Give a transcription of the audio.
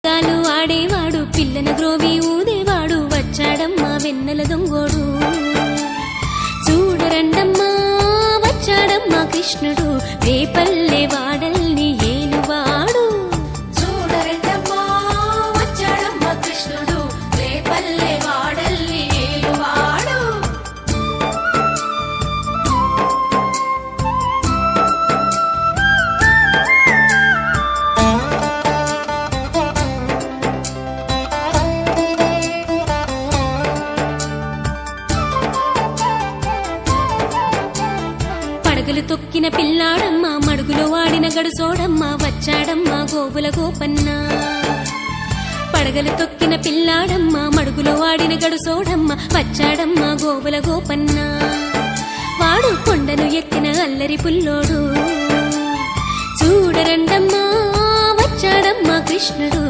గాలు ఆడేవాడు పిల్లన గ్రోవి ఊదేవాడు వచ్చాడమ్మా వెన్నెల దొంగోడు చూడరండమ్మా వచ్చాడమ్మా కృష్ణుడు రేపల్లె వాడల్ని ఏలువాడు చూడరండమ్మా వచ్చాడమ్మా కృష్ణుడు రేపల్లె వాడల్ని ఏలువాడు పడగలు తొక్కిన పిల్లాడమ్మ మడుగులో వాడిన గడుసోడమ్మ వచ్చాడమ్మ గోవుల గోపన్న పడగలు తొక్కిన పిల్లాడమ్మ మడుగులో వాడిన గడుసోడమ్మ వచ్చాడమ్మ గోవుల గోపన్న వాడు కొండను ఎక్కిన అల్లరి పుల్లోడు చూడరండమ్మా వచ్చాడమ్మ కృష్ణుడు